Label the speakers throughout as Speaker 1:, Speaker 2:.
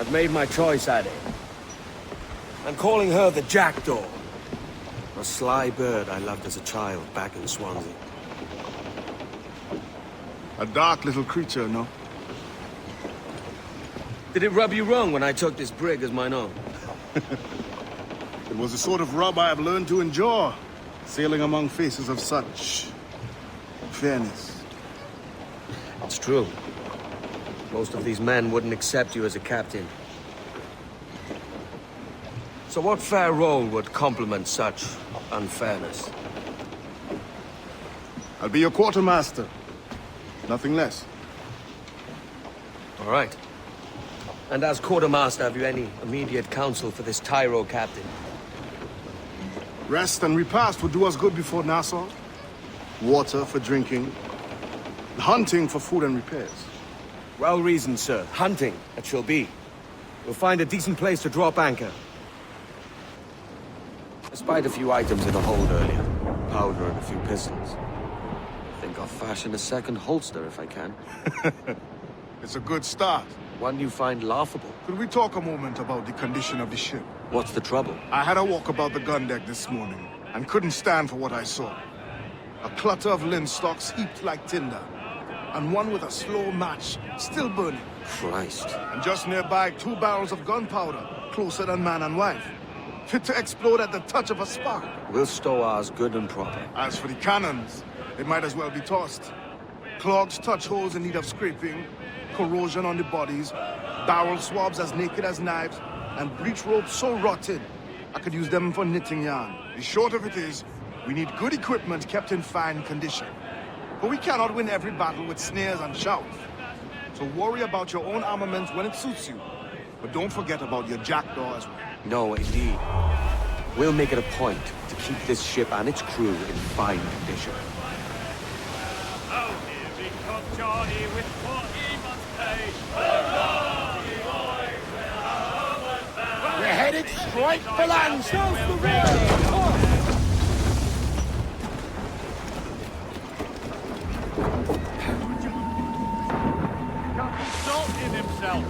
Speaker 1: I've made my choice, Addy. I'm calling her the Jackdaw. A sly bird I loved as a child back in Swansea.
Speaker 2: A dark little creature, no?
Speaker 1: Did it rub you wrong when I took this brig as mine own?
Speaker 2: It was the sort of rub I have learned to endure, sailing among faces of such fairness.
Speaker 1: It's true. Most of these men wouldn't accept you as a captain. So what fair role would complement such unfairness?
Speaker 2: I'll be your quartermaster. Nothing less.
Speaker 1: All right. And as quartermaster, have you any immediate counsel for this Tyro captain?
Speaker 2: Rest and repast would do us good before Nassau. Water for drinking. Hunting for food and repairs.
Speaker 1: Well reasoned, sir. Hunting, it shall be. We'll find a decent place to drop anchor. I spied a few items in a hold earlier. Powder and a few pistols. I think I'll fashion a second holster if I can.
Speaker 2: It's a good start.
Speaker 1: One you find laughable.
Speaker 2: Could we talk a moment about the condition of the ship?
Speaker 1: What's the trouble?
Speaker 2: I had a walk about the gun deck this morning, and couldn't stand for what I saw. A clutter of linstocks heaped like tinder, and one with a slow match, still burning.
Speaker 1: Christ.
Speaker 2: And just nearby, 2 barrels of gunpowder, closer than man and wife. Fit to explode at the touch of a spark.
Speaker 1: We'll stow ours good and proper.
Speaker 2: As for the cannons, they might as well be tossed. Clogged touch holes in need of scraping, corrosion on the bodies, barrel swabs as naked as knives, and breech ropes so rotted, I could use them for knitting yarn. The short of it is, we need good equipment kept in fine condition. But we cannot win every battle with snares and shouts. So worry about your own armament when it suits you. But don't forget about your jackdaw as well.
Speaker 1: No, indeed. We'll make it a point to keep this ship and its crew in fine condition.
Speaker 3: Oh, here we come, Johnny, with what he must pay.
Speaker 4: We're headed straight for land. South the river.
Speaker 3: Captain Salt in himself.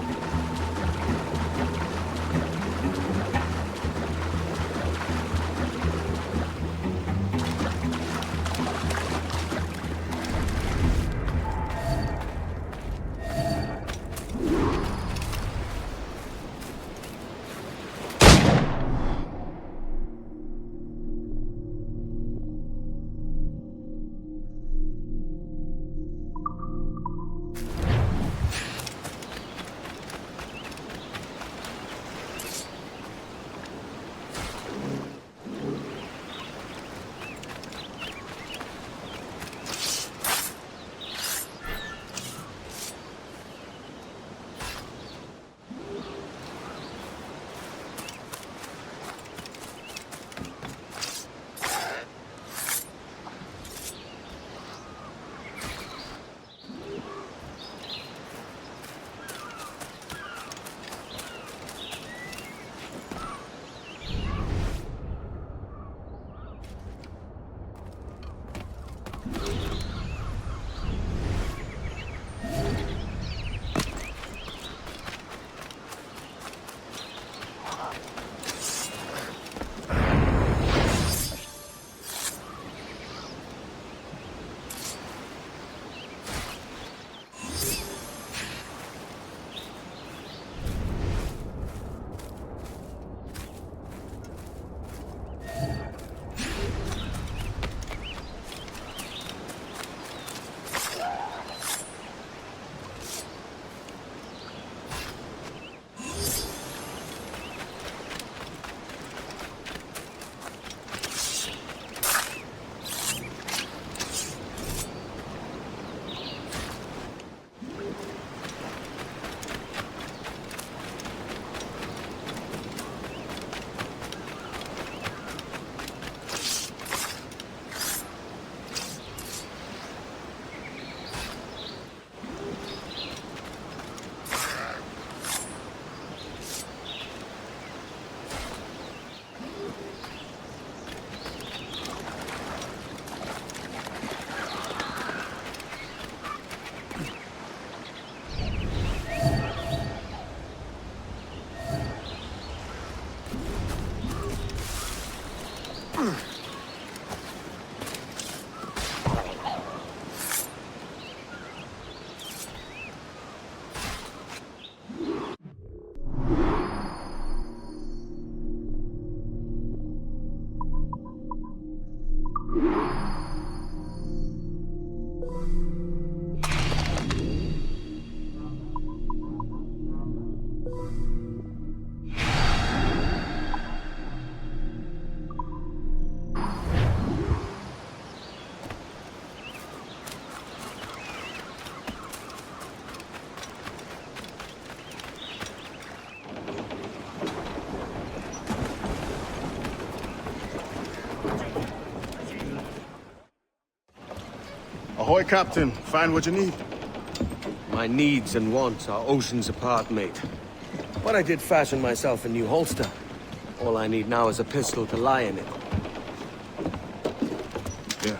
Speaker 2: Ahoy, Captain. Find what you need.
Speaker 1: My needs and wants are oceans apart, mate. But I did fashion myself a new holster. All I need now is a pistol to lie in it.
Speaker 2: Yeah.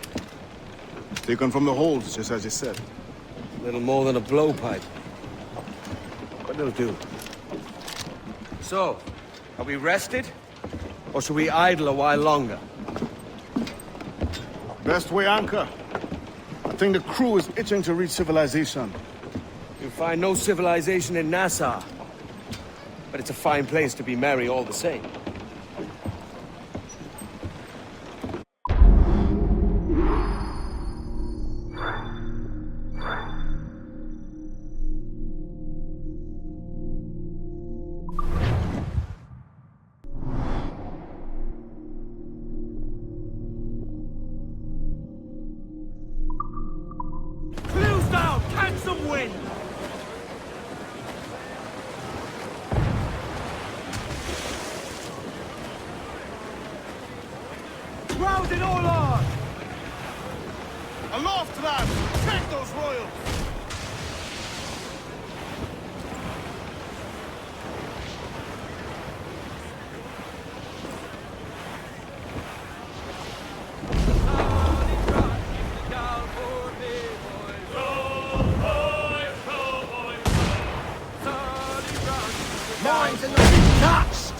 Speaker 2: Taken from the holds, just as you said.
Speaker 1: Little more than a blowpipe. But it'll do. So, are we rested? Or should we idle a while longer?
Speaker 2: Best way anchor. I think the crew is itching to reach civilization.
Speaker 1: You'll find no civilization in NASSAU. But it's a fine place to be merry all the same.
Speaker 3: Clews down! Catch some wind! Rousing all on!
Speaker 2: Aloft, lads! Take those royals!
Speaker 4: Mines in the big touched!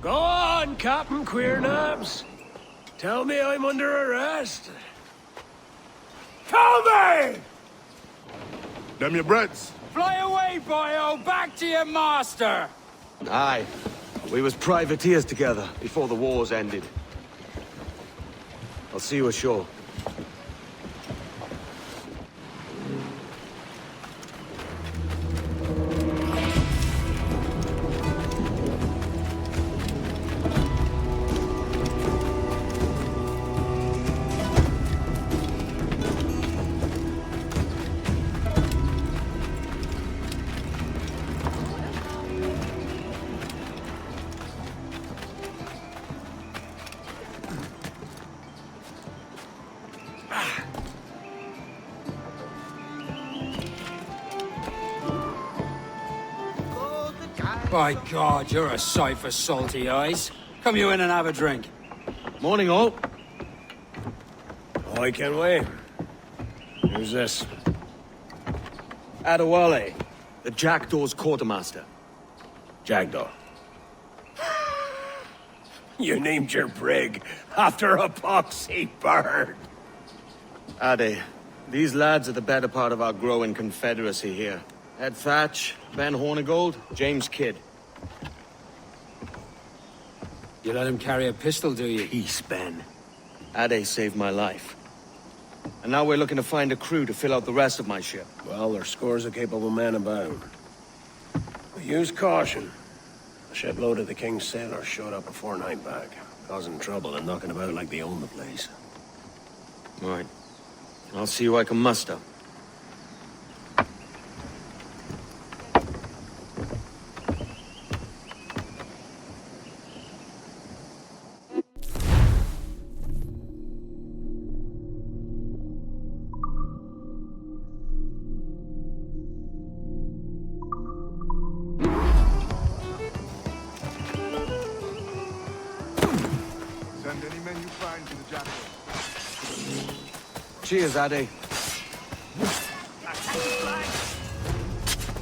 Speaker 5: Go on, Captain Queernabs. Tell me I'm under arrest.
Speaker 3: Tell me!
Speaker 2: Them your breads.
Speaker 3: Fly away, boyo! Back to your master!
Speaker 1: Aye. We was privateers together before the wars ended. I'll see you ashore.
Speaker 3: By God, you're a sight for salty eyes. Come you in and have a drink.
Speaker 1: Morning, all.
Speaker 5: I can wait. Who's this?
Speaker 1: Adewale, the Jackdaw's quartermaster.
Speaker 5: Jackdaw. You named your brig after a poxy bird.
Speaker 1: Ade, these lads are the better part of our growing confederacy here. Ed Thatch, Ben Hornigold, James Kidd.
Speaker 3: You let him carry a pistol, do you?
Speaker 5: Peace, Ben.
Speaker 1: Ade saved my life. And now we're looking to find a crew to fill out the rest of my ship.
Speaker 5: Well, there's scores of capable men about. But use caution. A shipload of the King's sailors showed up a fortnight back, causing trouble and knocking about like they own the place.
Speaker 1: Right. I'll see who I can muster.
Speaker 2: Send any men you find to the Jackal.
Speaker 1: Cheers, Ade.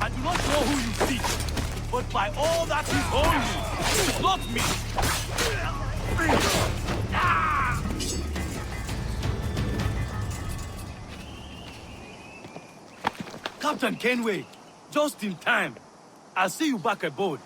Speaker 3: I do not know who you seek, but by all that is holy, not me! Captain Kenway, just in time. I'll see you back aboard.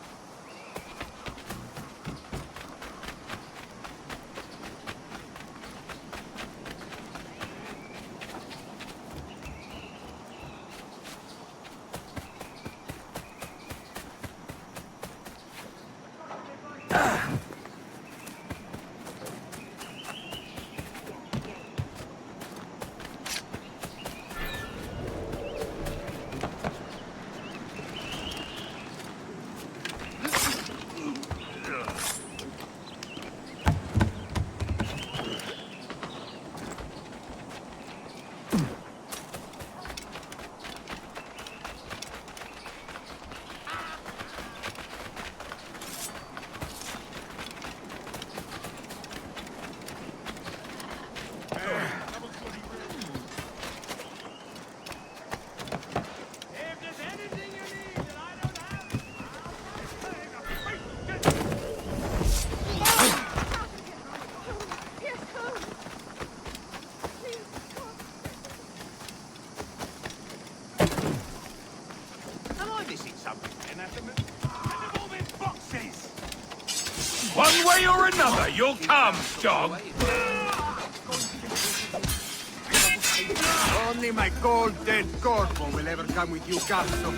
Speaker 3: One way or another, you'll come, dog.
Speaker 4: Only my cold, dead corpo will ever come with you, Cazzo.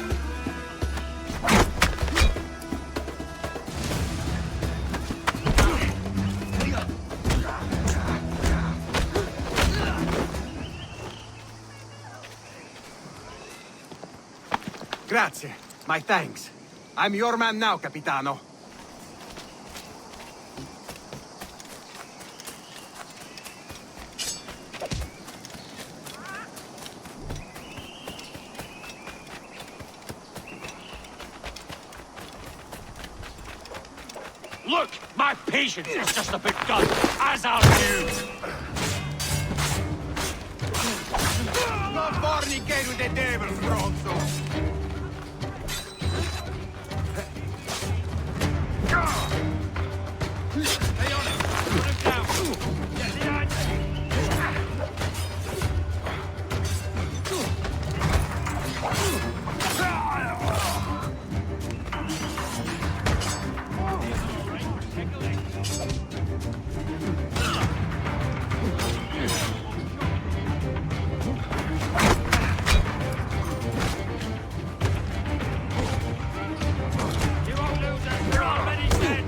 Speaker 4: Grazie. My thanks. I'm your man now, Capitano.
Speaker 3: Look, my patience is just a begun, as are you.
Speaker 4: Don't fornicate with the devil, Stronzo.
Speaker 3: Stay on him. Put him down. Get the You won't lose us. You're already dead.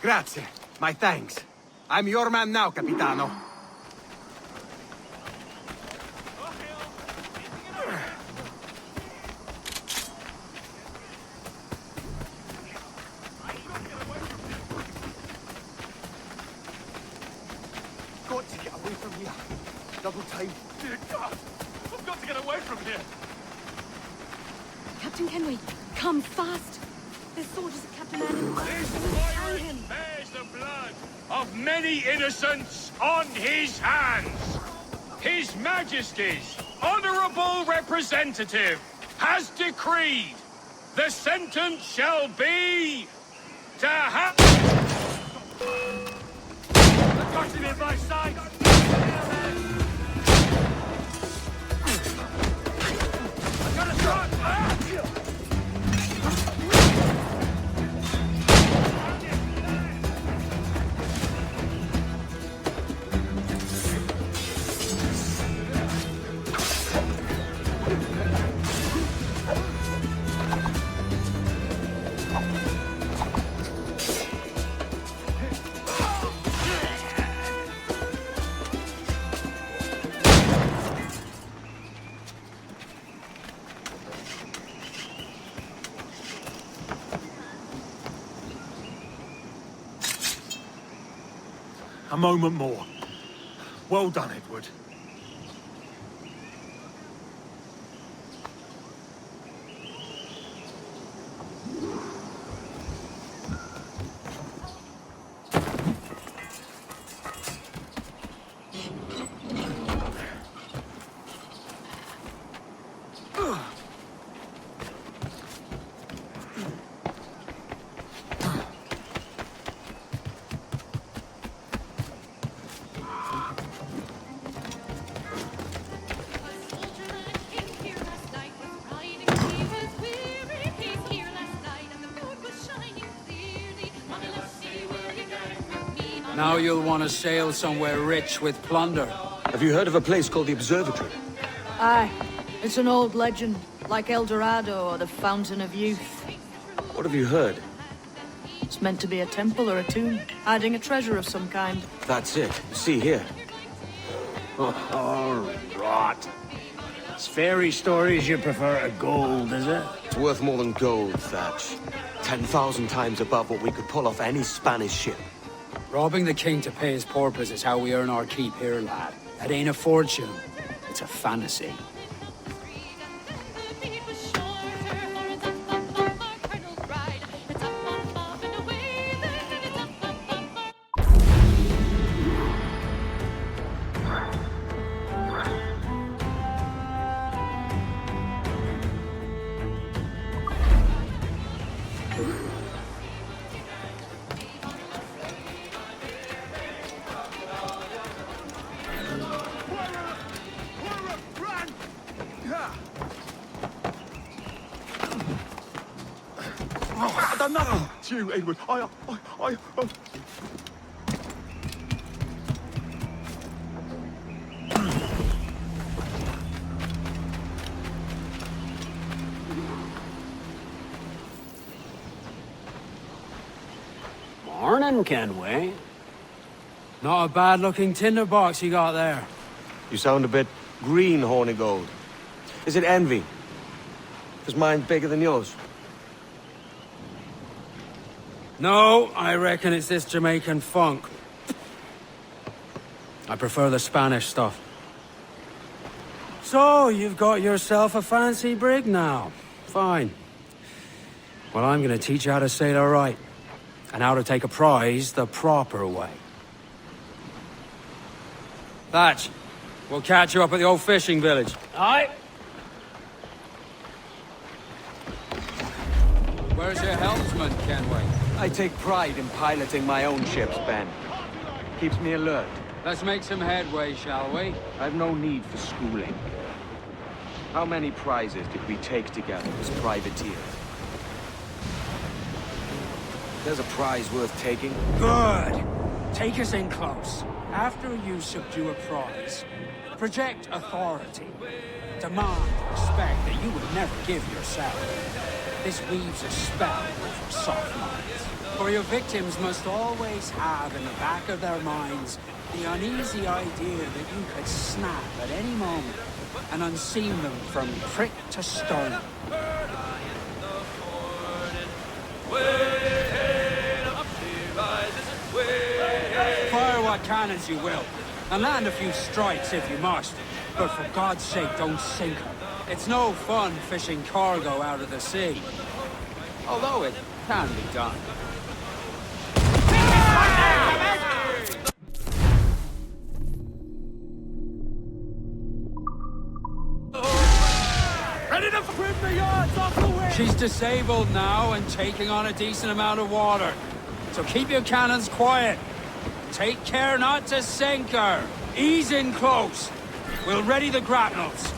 Speaker 4: Grazie. My thanks. I'm your man now, Capitano. Got to get away from here. Double time.
Speaker 3: Dear God, I've got to get away from here.
Speaker 6: Captain Kenway, come fast. There's soldiers of Captain Annan.
Speaker 3: This
Speaker 6: Hang him.
Speaker 3: pirate bears the blood of many innocents on his hands. His Majesty's honorable representative has decreed the sentence shall be to have... I've got him in my sight. I've got a shot.
Speaker 4: A moment more. Well done, Edward.
Speaker 7: Now you'll want to sail somewhere rich with plunder.
Speaker 1: Have you heard of a place called the Observatory?
Speaker 6: Aye, it's an old legend, like El Dorado or the Fountain of Youth.
Speaker 1: What have you heard?
Speaker 6: It's meant to be a temple or a tomb, hiding a treasure of some kind.
Speaker 1: That's it. See here.
Speaker 5: Oh, rot. It's fairy stories you prefer to gold, is it?
Speaker 1: It's worth more than gold, Thatch. 10,000 times above what we could pull off any Spanish ship.
Speaker 7: Robbing the king to pay his porpoise is how we earn our keep here, lad. That ain't a fortune. It's a fantasy.
Speaker 2: I've done nothing to you, Edward.
Speaker 5: Morning, Kenway.
Speaker 7: Not a bad-looking tinderbox you got there.
Speaker 1: You sound a bit green, horny gold. Is it envy? Because mine's bigger than yours.
Speaker 7: No, I reckon it's this Jamaican funk. I prefer the Spanish stuff. So, you've got yourself a fancy brig now. Fine. Well, I'm gonna teach you how to sail her right. And how to take a prize the proper way. Thatch, we'll catch you up at the old fishing village.
Speaker 5: Aye.
Speaker 7: Where's your helmsman, Kenway?
Speaker 1: I take pride in piloting my own ships, Ben. Keeps me alert.
Speaker 7: Let's make some headway, shall we?
Speaker 1: I've no need for schooling. How many prizes did we take together as privateers? There's a prize worth taking.
Speaker 7: Good. Take us in close. After you subdue a prize, project authority. Demand respect that you would never give yourself. This weaves a spell over soft minds. For your victims must always have in the back of their minds the uneasy idea that you could snap at any moment and unseam them from prick to sternum. Fire what cannons you will, and land a few strikes if you must. But for God's sake, don't sink her. It's no fun fishing cargo out of the sea. Although it can be done.
Speaker 3: Ready to rip the yards off the wind!
Speaker 7: She's disabled now and taking on a decent amount of water. So keep your cannons quiet. Take care not to sink her. Ease in close. We'll ready the grapnels.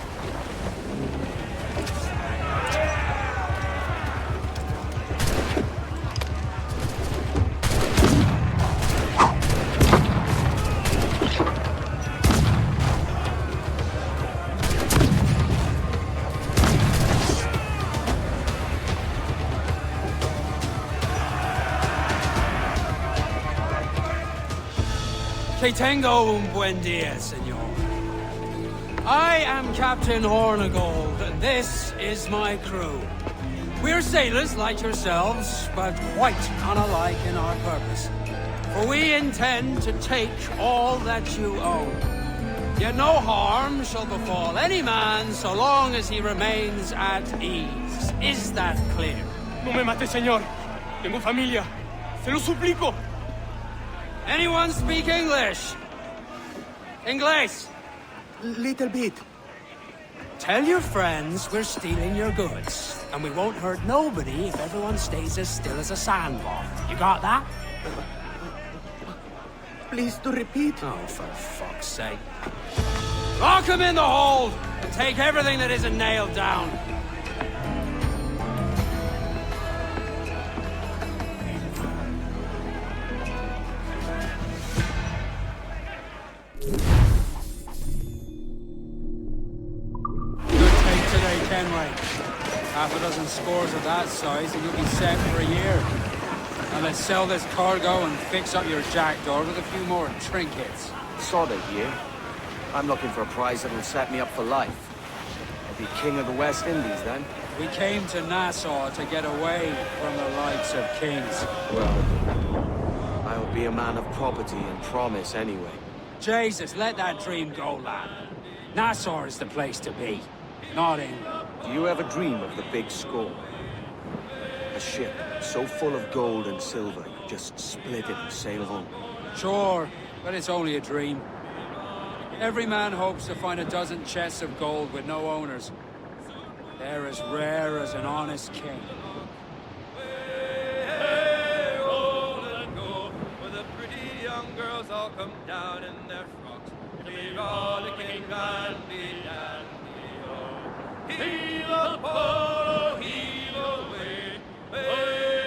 Speaker 7: Que tengo un buen día, senor. I am Captain Hornigold, and this is my crew. We're sailors like yourselves, but quite unalike in our purpose. For we intend to take all that you own. Yet no harm shall befall any man so long as he remains at ease. Is that clear?
Speaker 3: No me mate, señor. Tengo familia. Se lo suplico.
Speaker 7: Anyone speak English? English?
Speaker 4: Little bit.
Speaker 7: Tell your friends we're stealing your goods, and we won't hurt nobody if everyone stays as still as a sandbar. You got that?
Speaker 4: Please to repeat.
Speaker 7: Oh, for fuck's sake. Lock them in the hold, and take everything that isn't nailed down. Kenway. Half a dozen scores of that size and you'll be set for a year. Now let's sell this cargo and fix up your jackdaw with a few more trinkets.
Speaker 1: Sort of, yeah. I'm looking for a prize that'll set me up for life. I'll be king of the West Indies then.
Speaker 7: We came to Nassau to get away from the likes of kings.
Speaker 1: Well, I'll be a man of property and promise anyway.
Speaker 7: Jesus, let that dream go, lad. Nassau is the place to be, not England.
Speaker 1: Do you ever dream of the big score? A ship so full of gold and silver, you just split it and sail home.
Speaker 7: Sure, but it's only a dream. Every man hopes to find a dozen chests of gold with no owners. They're as rare as an honest king.
Speaker 8: Hey, roll and go, where the pretty young girls all come down in their frocks. Be rollicking dandy, dandy, oh. Heave a polo, heave away, hey.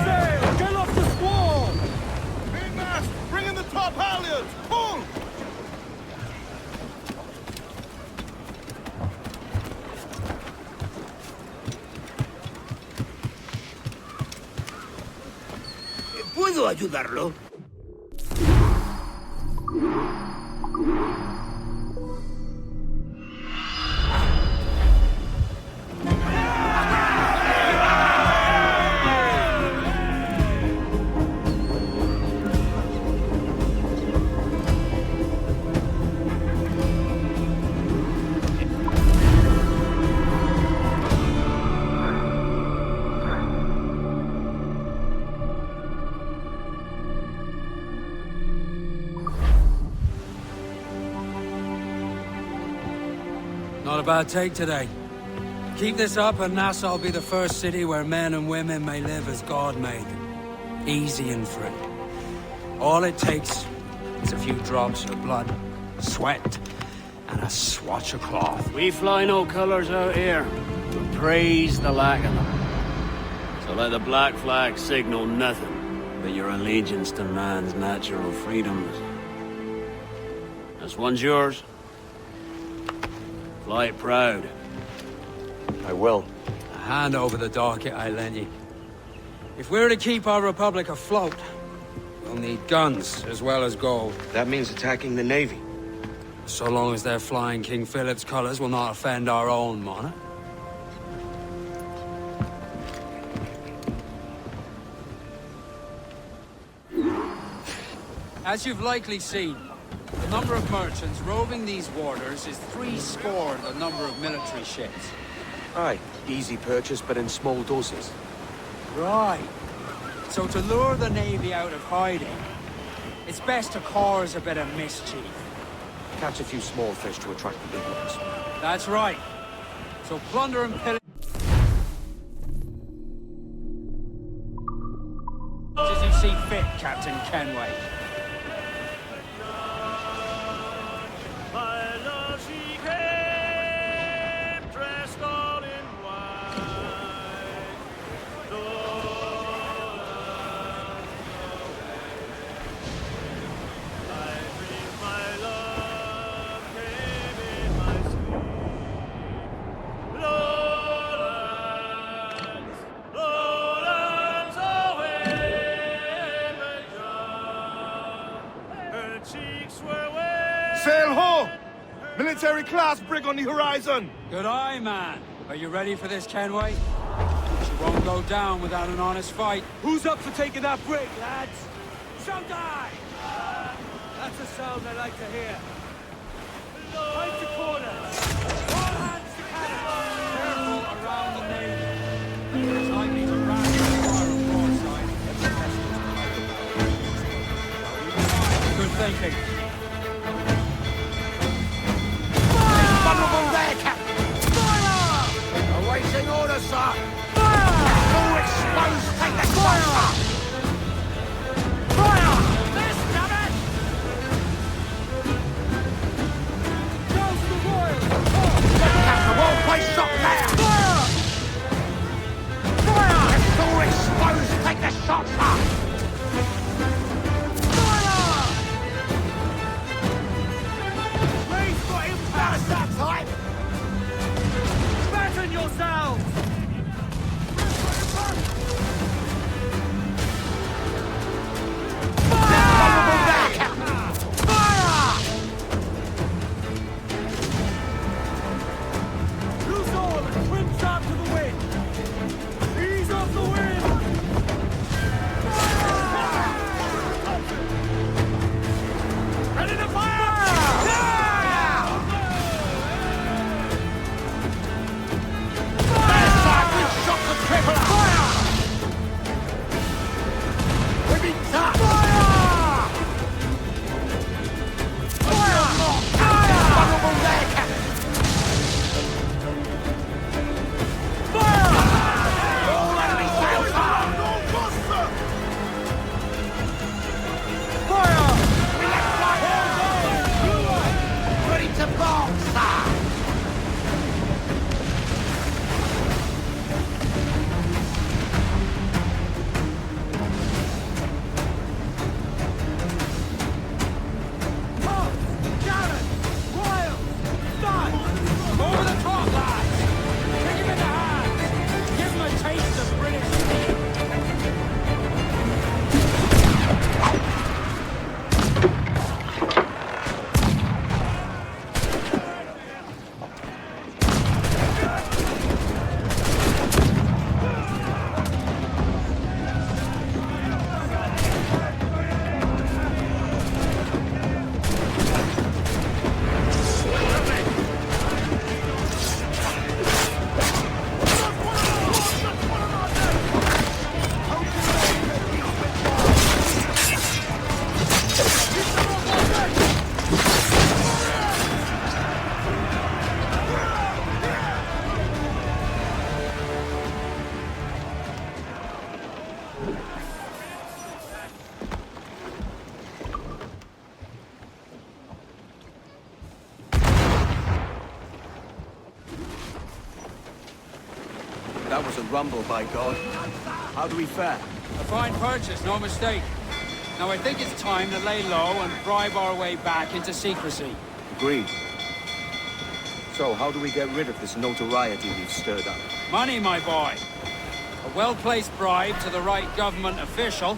Speaker 3: sail! Get off the squall!
Speaker 2: Mainmast, bring in the top halyards! Pull!
Speaker 9: ¿Puedo ayudarlo?
Speaker 7: Not a bad take today. Keep this up and Nassau will be the first city where men and women may live as God made them. Easy and free. All it takes is a few drops of blood, sweat, and a swatch of cloth.
Speaker 5: We fly no colors out here. We praise the lack of them. So let the black flag signal nothing but your allegiance to man's natural freedoms. This one's yours. Fly it proud.
Speaker 1: I will.
Speaker 7: Hand over the docket I lent you. If we're to keep our republic afloat, we'll need guns as well as gold.
Speaker 1: That means attacking the Navy.
Speaker 7: So long as they're flying King Philip's colors will not offend our own monarch. As you've likely seen, the number of merchants roving these waters is 70 the number of military ships.
Speaker 1: Aye, easy purchase, but in small doses.
Speaker 7: Right. So to lure the Navy out of hiding, it's best to cause a bit of mischief.
Speaker 1: Catch a few small fish to attract the big ones.
Speaker 7: That's right. So plunder and pillage as you see fit, Captain Kenway.
Speaker 2: Sail ho! Military class brig on the horizon!
Speaker 7: Good eye, man. Are you ready for this, Kenway? She won't go down without an honest fight.
Speaker 3: Who's up for taking that brig, lads? Showtime! That's a sound I like to hear. Time to quarters! All hands to cannon!
Speaker 7: Careful around the Navy. It's likely to ram the fire on broadside if the vessels. Good thinking.
Speaker 9: Vulnerable there, Captain! Fire! Awaiting orders, sir! Fire! All exposed, take the fire! Fire! This, damn it!
Speaker 3: Now's the royal!
Speaker 9: Captain, won't place shot there! Fire! Fire! It's all exposed, take the shot, sir! Fire!
Speaker 1: rumble, by God. How do we fare?
Speaker 7: A fine purchase, no mistake. Now I think it's time to lay low and bribe our way back into secrecy.
Speaker 1: Agreed. So, how do we get rid of this notoriety we've stirred up?
Speaker 7: Money, my boy. A well-placed bribe to the right government official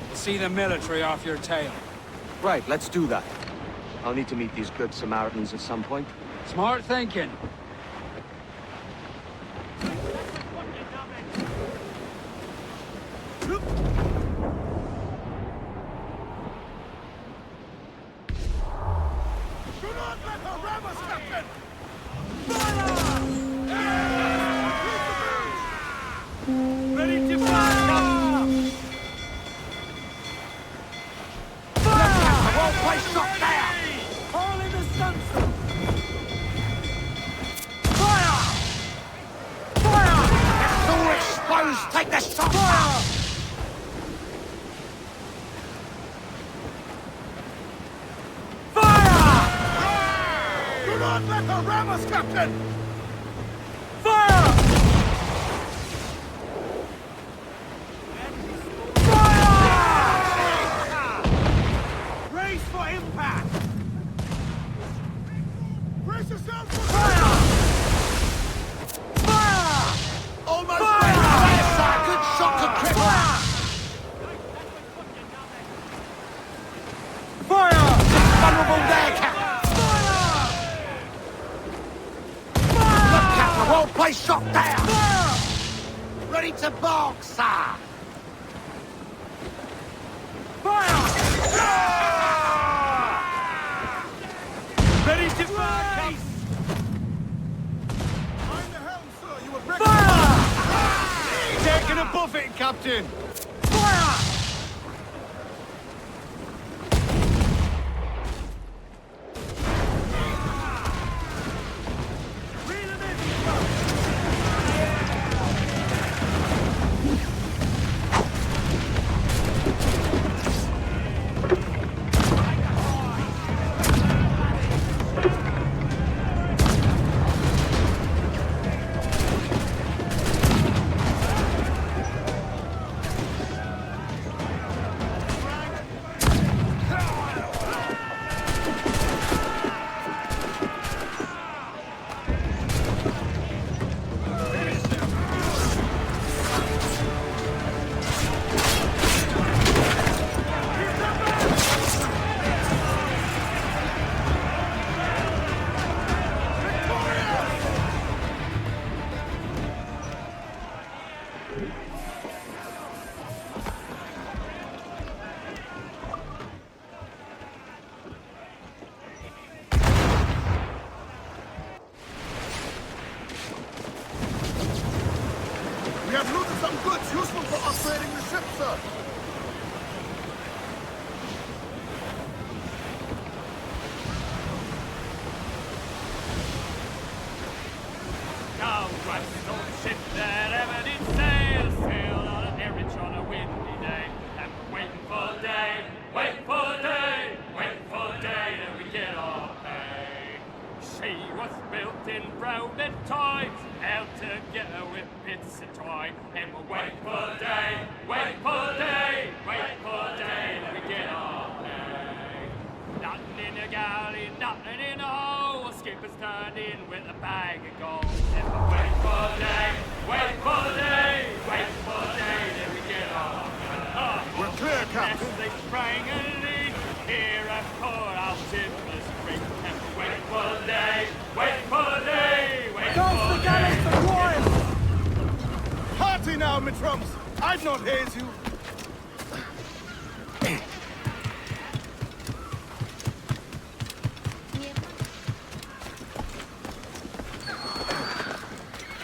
Speaker 7: will see the military off your tail.
Speaker 1: Right, let's do that. I'll need to meet these good Samaritans at some point.
Speaker 7: Smart thinking.
Speaker 2: Do not let her ram us, Captain!
Speaker 7: Ready to fire!
Speaker 9: The whole place shot down!
Speaker 7: All in the sunset!
Speaker 9: Fire! Fire! It's all exposed! Take the shot! Fire!
Speaker 2: Do not let her ram us, Captain!
Speaker 9: Fire!
Speaker 2: Brace for impact! Brace yourself for
Speaker 9: Fire! Fire!
Speaker 2: almost
Speaker 9: Fire! Yes, sir. Good shot to cripple! Fire! It's vulnerable there, Captain! Fire! Look, Captain, the whole place shot down! Fire! Ready to bark, sir! Fire!
Speaker 7: Ready to fire!
Speaker 2: Mind the helm, sir! You were breaking...
Speaker 9: Fire!
Speaker 7: Taking a buffet, Captain!
Speaker 9: Fire!
Speaker 2: We have looted some goods useful for upgrading the ship, sir.
Speaker 3: Now rust old ship that ever did sail, sailed on an errand on a windy day. And we're waiting for day, waiting for day, waiting for day that we get our pay. She was built in rounded times, out together with bits of twine. And we're waiting for day, waiting for day, waiting for day that we get our pay. Nothing in the galley, nothing in the hole. Skipper's turned in with a bag of gold. And we're waiting for day, waiting for day, waiting for day that we get our pay.
Speaker 2: We're clear, Captain.
Speaker 3: As they sprang a leak, here I port our timbers creek. And we're waiting for day, waiting for day, waiting for day.
Speaker 2: Party now, Mitrums! I'd not haze you.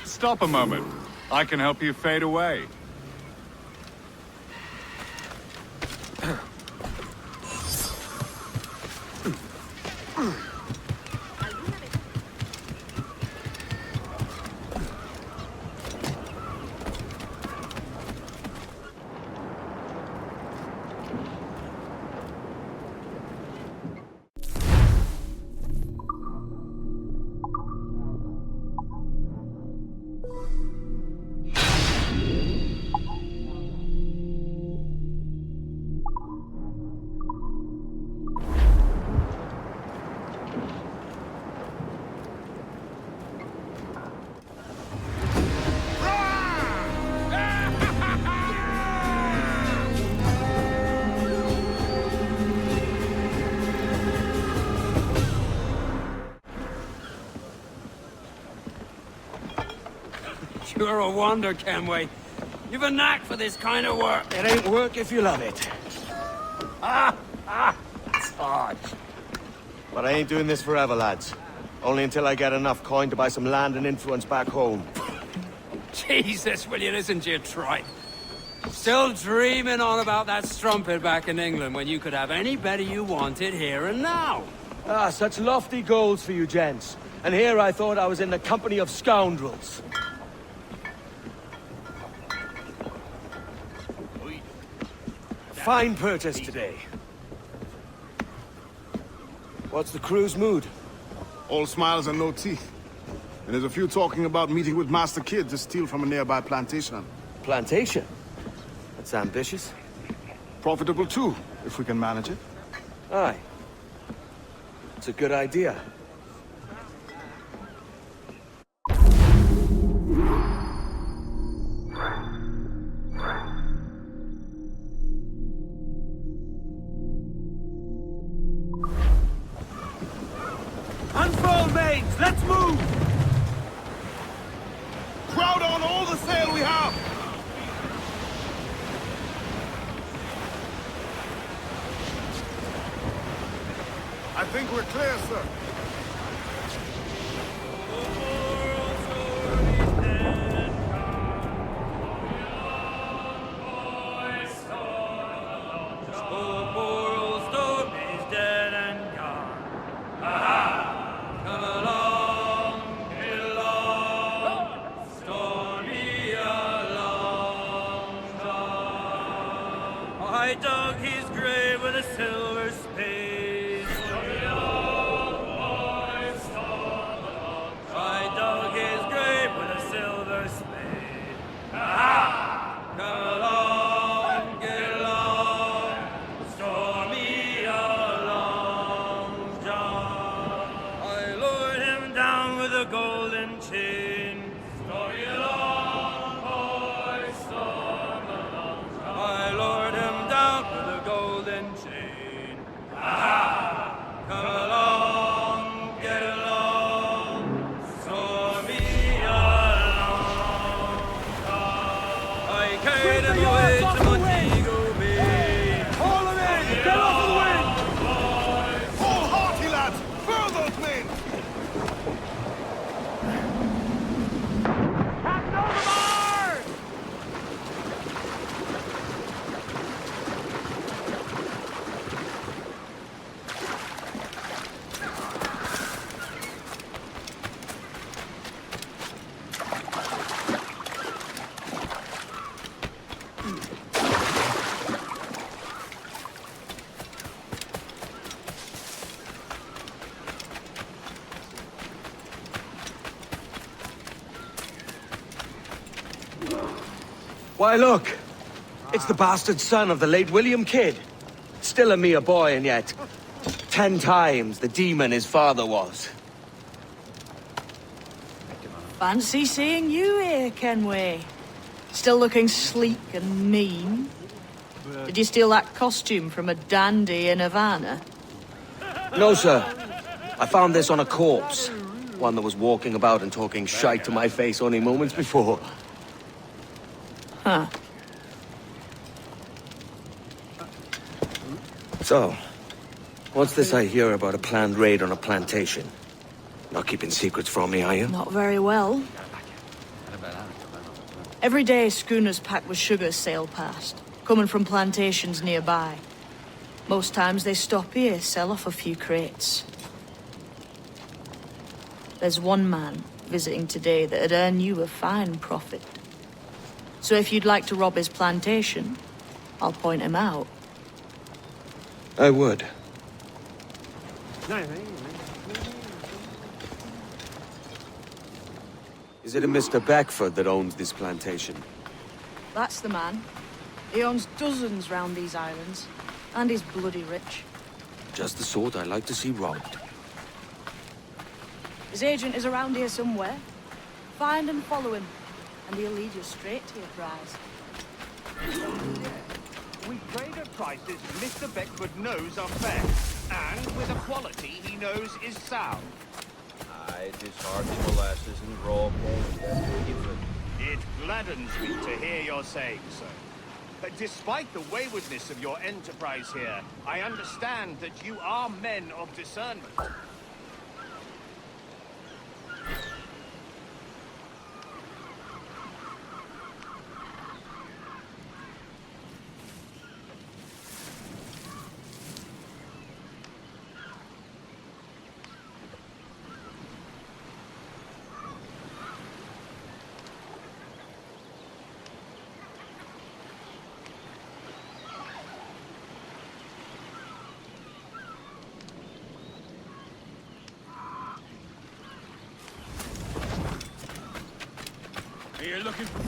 Speaker 10: Stop a moment. I can help you fade away.
Speaker 7: You're a wonder, Kenway. You've a knack for this kind of work.
Speaker 1: It ain't work if you love it.
Speaker 7: Sarge.
Speaker 1: But I ain't doing this forever, lads. Only until I get enough coin to buy some land and influence back home.
Speaker 7: Jesus, will you listen to your tripe? Still dreaming on about that strumpet back in England when you could have any better you wanted here and now.
Speaker 1: Ah, such lofty goals for you gents. And here I thought I was in the company of scoundrels. A fine purchase today. What's the crew's mood?
Speaker 2: All smiles and no teeth. And there's a few talking about meeting with Master Kid to steal from a nearby plantation.
Speaker 1: Plantation? That's ambitious.
Speaker 2: Profitable too, if we can manage it.
Speaker 1: Aye. It's a good idea.
Speaker 4: Unfold, mates! Let's move!
Speaker 2: Crowd on all the sail we have! I think we're clear, sir.
Speaker 8: I dug his grave with a silver spade. I dug his grave with a silver spade. Come along, get along, store me a long john. I lured him down with a golden chain. Story along, boys, storm along. I lured him down with a golden chain. Come along, get along, store me a long john. I carried him away to Montego Bay.
Speaker 2: Haul him in! Get off the wind! Hold hearty, lads! Furl those men!
Speaker 1: Why, look! It's the bastard son of the late William Kidd. Still a mere boy, and yet 10 times the demon his father was.
Speaker 6: Fancy seeing you here, Kenway. Still looking sleek and mean. Did you steal that costume from a dandy in Havana?
Speaker 1: No, sir. I found this on a corpse. One that was walking about and talking shite to my face only moments before.
Speaker 6: Huh.
Speaker 1: So, what's this I hear about a planned raid on a plantation? Not keeping secrets from me, are you?
Speaker 6: Not very well. Every day, schooners packed with sugar sail past, coming from plantations nearby. Most times they stop here, sell off a few crates. There's one man visiting today that'd earn you a fine profit. So if you'd like to rob his plantation, I'll point him out.
Speaker 1: I would. Is it a Mr. Beckford that owns this plantation?
Speaker 6: That's the man. He owns dozens round these islands, and he's bloody rich.
Speaker 1: Just the sort I like to see robbed.
Speaker 6: His agent is around here somewhere. Find and follow him, and he'll lead you straight to your prize.
Speaker 9: We trade at prices Mr. Beckford knows are fair, and with a quality he knows is sound.
Speaker 8: Aye, disheartening molasses and raw bone. That's different.
Speaker 11: It gladdens me to hear you're saying so. But despite the waywardness of your enterprise here, I understand that you are men of discernment.
Speaker 3: Are you looking for...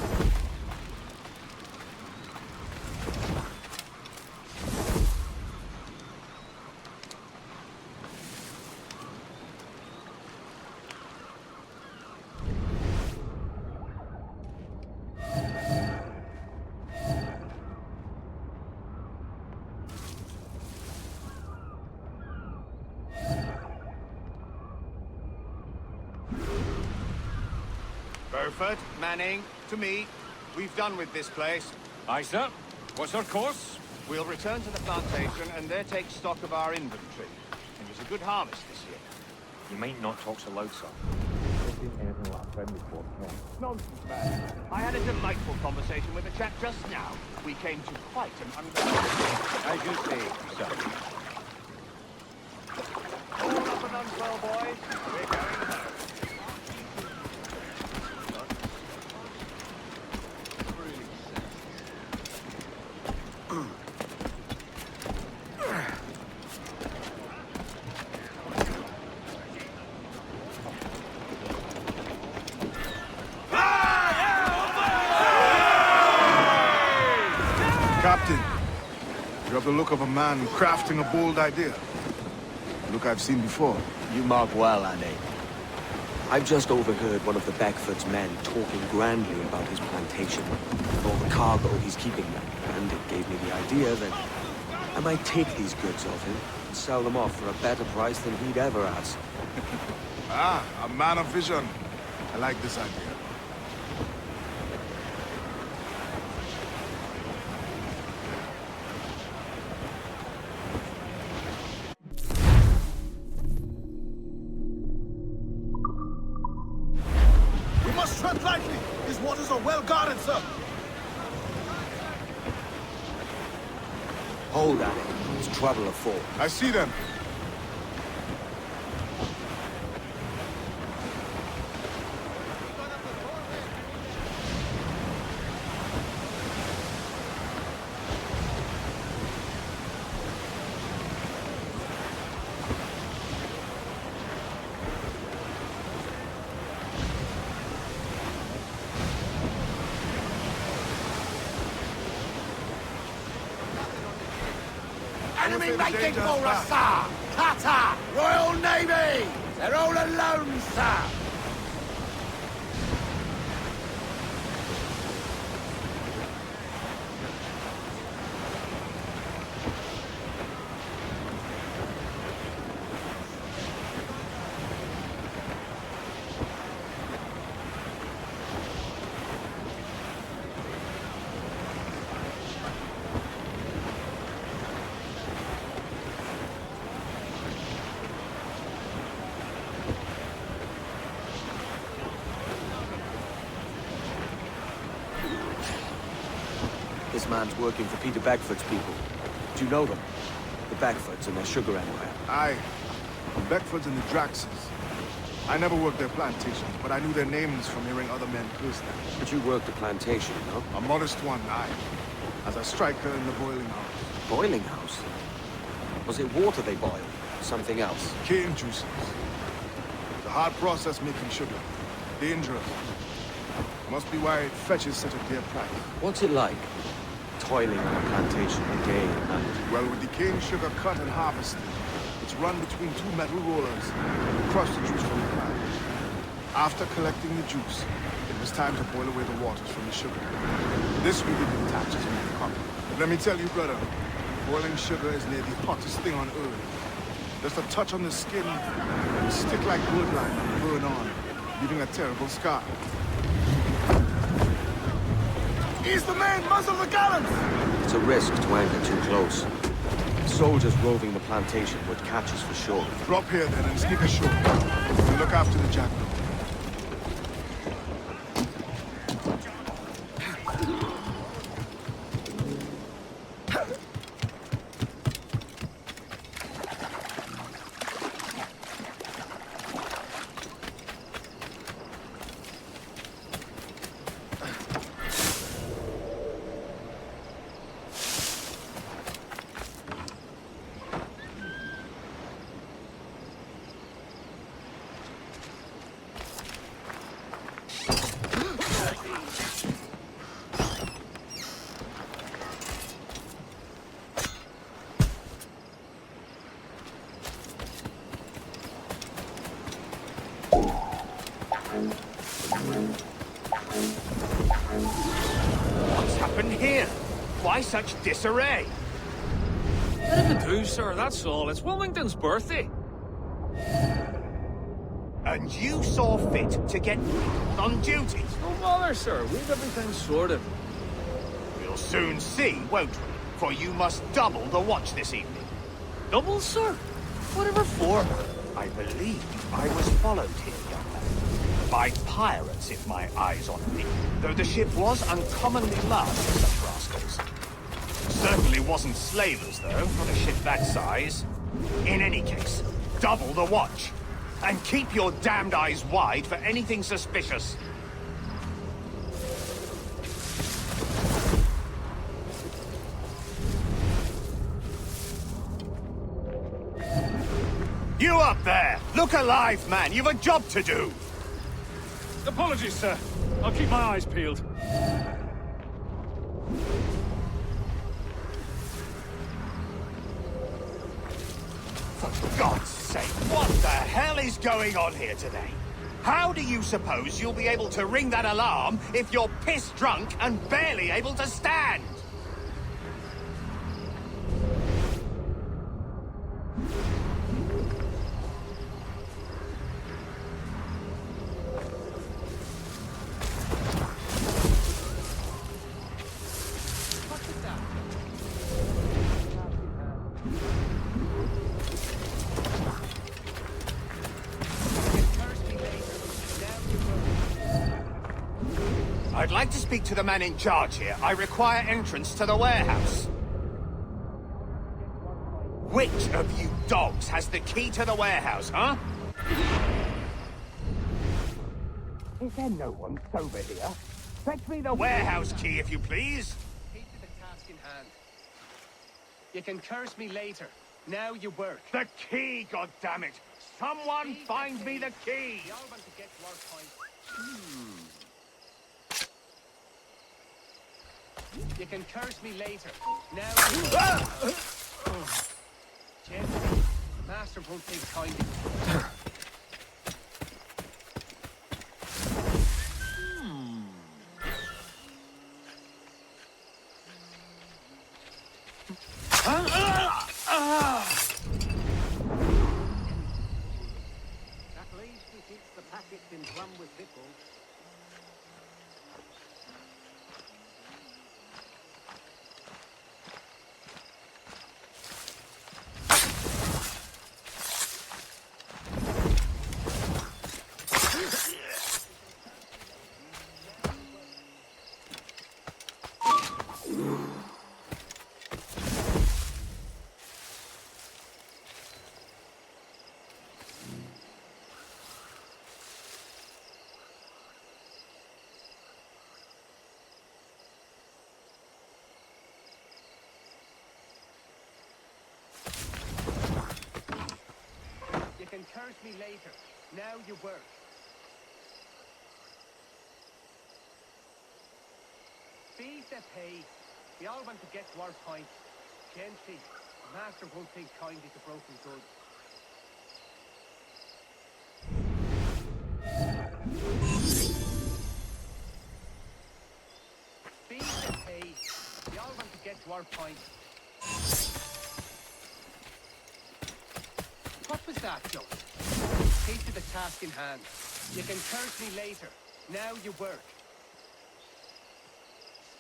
Speaker 11: Burford, Manning, to me. We've done with this place.
Speaker 3: Aye, sir. What's our course?
Speaker 11: We'll return to the plantation and there take stock of our inventory. It was a good harvest this year.
Speaker 12: You might not talk so loud, sir. Anything like a friend before, no.
Speaker 11: Nonsense, man. I had a delightful conversation with a chap just now. We came to quite an understanding. As you say, sir. All up and unfurl, boys. We're going home.
Speaker 2: Captain, you have the look of a man crafting a bold idea. A look I've seen before.
Speaker 1: You mark well, Annie. I've just overheard one of the Beckford's men talking grandly about his plantation, all the cargo he's keeping there, and it gave me the idea that I might take these goods off him and sell them off for a better price than he'd ever ask.
Speaker 2: Ah, a man of vision. I like this idea.
Speaker 9: We must tread lightly. These waters are well guarded, sir.
Speaker 1: Hold at it. There's trouble afoot.
Speaker 2: I see them.
Speaker 9: Enemy making for us, sir! Cutter! Royal Navy! They're all alone, sir!
Speaker 1: This man's working for Peter Beckford's people. Do you know them? The Beckfords and their sugar empire.
Speaker 2: Aye. The Beckfords and the Draxes. I never worked their plantations, but I knew their names from hearing other men curse them.
Speaker 1: But you worked a plantation, no?
Speaker 2: A modest one, aye. As a striker in the boiling house.
Speaker 1: Boiling house? Was it water they boiled? Something else?
Speaker 2: Cane juices. It's a hard process making sugar. Dangerous. Must be why it fetches such a dear price.
Speaker 1: What's it like? Toiling on a plantation day and night.
Speaker 2: Well, with the cane sugar cut and harvested, it's run between two metal rollers and crush the juice from the plant. After collecting the juice, it was time to boil away the waters from the sugar. This really detaches me from copper. Let me tell you, brother, boiling sugar is near the hottest thing on earth. Just a touch on the skin, and stick like wood line and burn on, leaving a terrible scar. Ease the main, muzzle the gallants!
Speaker 1: It's a risk to anchor too close. Soldiers roving the plantation would catch us for sure.
Speaker 2: Drop here then and sneak ashore. We'll look after the jackal.
Speaker 11: What's happened here? Why such disarray?
Speaker 3: Bit of a do, sir, that's all. It's Wilmington's birthday.
Speaker 11: And you saw fit to get on duty?
Speaker 3: No bother, sir. We've everything sorted.
Speaker 11: We'll soon see, won't we? For you must double the watch this evening.
Speaker 3: Double, sir? Whatever for?
Speaker 11: I believe I was followed here, young man. By pirates, if my eyes on me. Though the ship was uncommonly large for such rascals. Certainly wasn't slavers, though, on a ship that size. In any case, double the watch. And keep your damned eyes wide for anything suspicious. You up there! Look alive, man! You've a job to do!
Speaker 3: Apologies, sir. I'll keep my eyes peeled.
Speaker 11: For God's sake, what the hell is going on here today? How do you suppose you'll be able to ring that alarm if you're piss drunk and barely able to stand? I'd like to speak to the man in charge here. I require entrance to the warehouse. Which of you dogs has the key to the warehouse, huh? Is there no one sober here? Fetch me the warehouse key, if you please.
Speaker 13: Keep to the task in hand. You can curse me later. Now you work.
Speaker 11: The key, goddammit! Someone find me the key!
Speaker 13: The Alban to get to our point. You can curse me later. Now you Gently. Master won't think kindly.
Speaker 9: At least he keeps the packets in plum with pickles.
Speaker 13: You can curse me later. Now you work. Fees that pay. We all want to get to our point. Gently. Master won't think kindly to broken goods. Fees that pay. We all want to get to our point. What was that, Joe? Keep to the task in hand. You can curse me later. Now you work.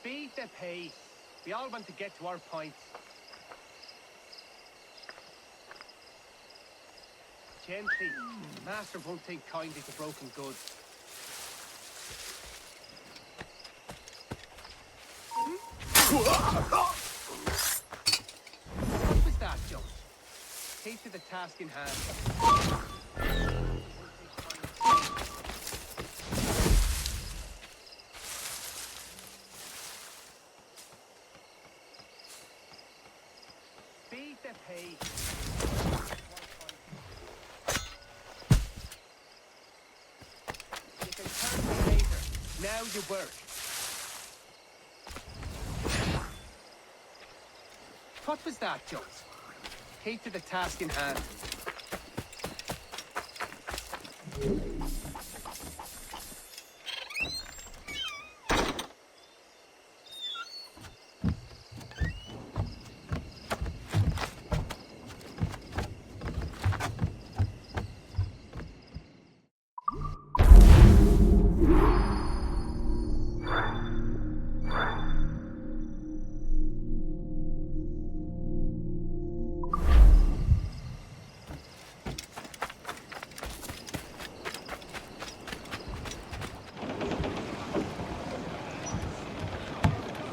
Speaker 13: Feed the pay. We all want to get to our points. Gently. Master won't think kindly to broken goods. What was that, Joe? Take to the task in hand. Feed the pay. You can turn me later. Now you work. What was that, Jones? Take to the task in hand.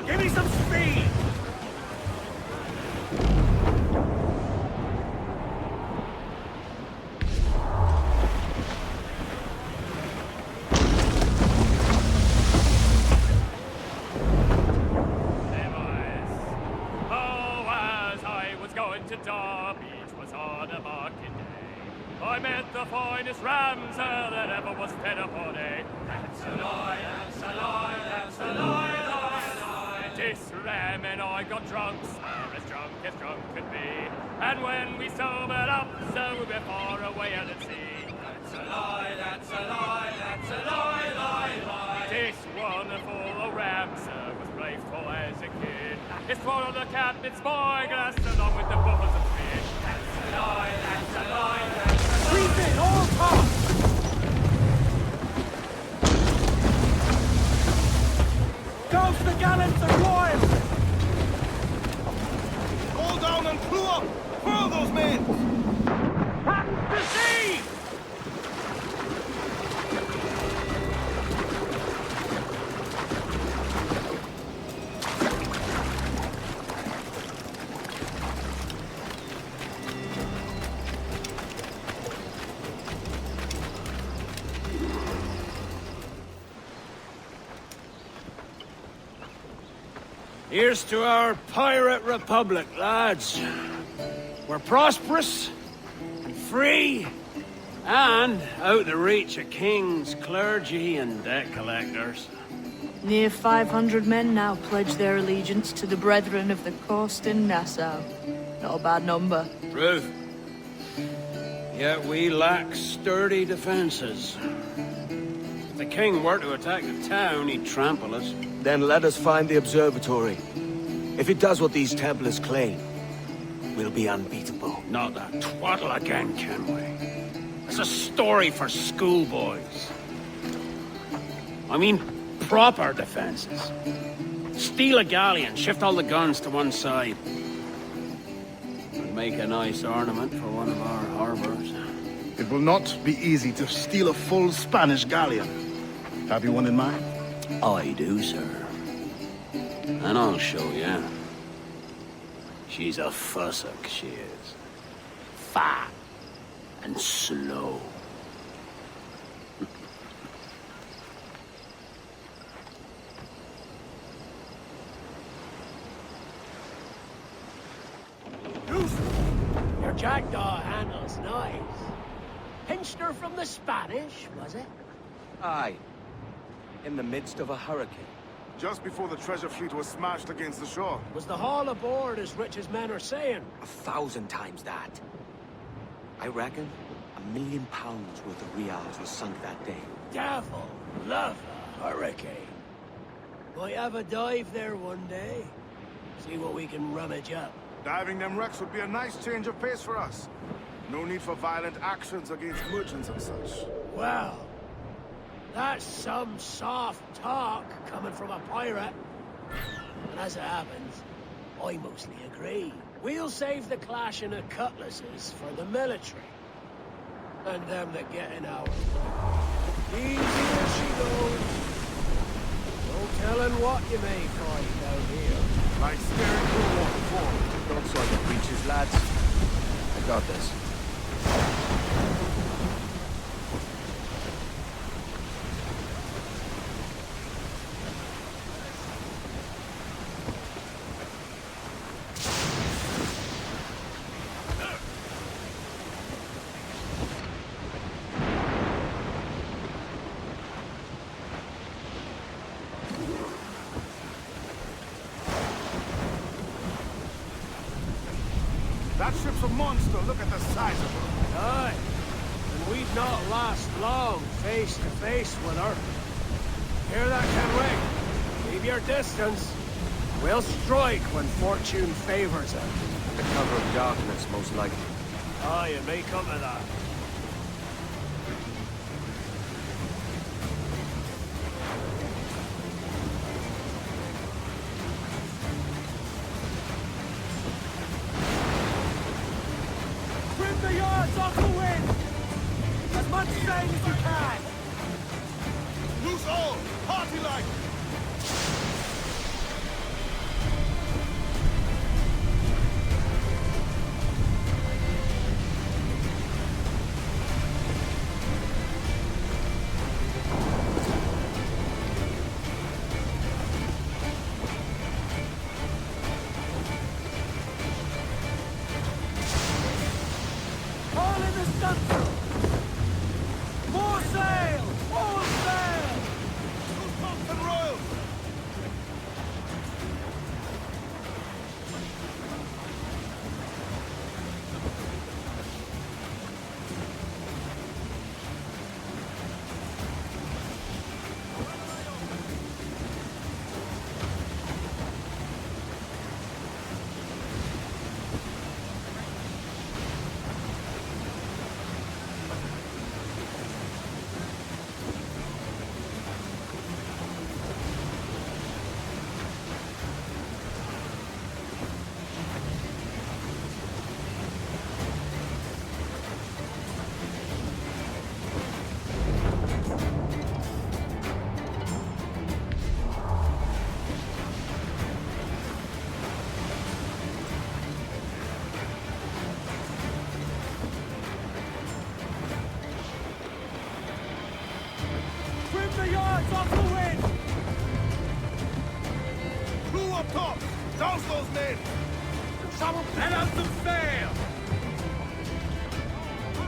Speaker 9: Give me some speed!
Speaker 8: To Derby, 'twas on a market day. I met the finest rams that ever was fed upon a. That's a lie, that's a lie, that's a lie, lie, lie. This ram and I got drunk, sir, as drunk could be. And when we sobered up, so we were far away out at sea. That's a lie, that's a lie, that's a lie, lie, lie. This wonderful ram, sir, was playful as a kid. It's one of the captain's spyglass along with the bubbles of fish. That's a lie, that's a lie, that's a lie.
Speaker 9: We've been all talk! Ghost the gallants are royal!
Speaker 2: Hold down and crew up! Furl those men!
Speaker 9: To sea!
Speaker 5: Here's to our pirate republic, lads. We're prosperous, and free, and out the reach of kings, clergy, and debt collectors.
Speaker 6: Near 500 men now pledge their allegiance to the Brethren of the Coast in Nassau. Not a bad number.
Speaker 5: Truth. Yet we lack sturdy defenses. If the king were to attack the town, he'd trample us.
Speaker 1: Then let us find the observatory. If it does what these Templars claim, we'll be unbeatable.
Speaker 5: Not that twaddle again, can we? It's a story for schoolboys. I mean, proper defenses. Steal a galleon, shift all the guns to one side. Would make a nice ornament for one of our harbors.
Speaker 2: It will not be easy to steal a full Spanish galleon. Have you one in mind?
Speaker 5: I do, sir. And I'll show you. She's a fussock, she is. Fat and slow.
Speaker 9: Your jackdaw handles nice. Pinched her from the Spanish, was it?
Speaker 1: Aye. In the midst of a hurricane.
Speaker 2: Just before the treasure fleet was smashed against the shore.
Speaker 9: Was the haul aboard as rich as men are saying?
Speaker 1: 1,000 times that. I reckon £1 million worth of reals was sunk that day.
Speaker 9: Devil love a hurricane. Might have a dive there one day. See what we can rummage up.
Speaker 2: Diving them wrecks would be a nice change of pace for us. No need for violent actions against merchants and such.
Speaker 9: Well, that's some soft talk coming from a pirate. And as it happens, I mostly agree. We'll save the clashing of cutlasses for the military. And them that get in our way. Easy as she goes. No telling what you may find out here.
Speaker 2: Like staring through a waterfall.
Speaker 1: Don't soil the breeches, lads. I got this.
Speaker 2: That ship's a monster. Look at the size of her.
Speaker 9: Aye. And we'd not last long face to face with her. Hear that, Kenway? Keep your distance. We'll strike when fortune favors us.
Speaker 1: The cover of darkness, most likely.
Speaker 9: Aye, it may come to that.
Speaker 7: Trim the yards off the wind! As much sail as you can!
Speaker 2: Loose all! Party like!
Speaker 7: All in the stunsail! More sail! All sail!
Speaker 2: Loose pumps and royals!
Speaker 7: Trim the yards off the wind!
Speaker 2: Crew up top! Douse those men!
Speaker 7: Someone let out some sail!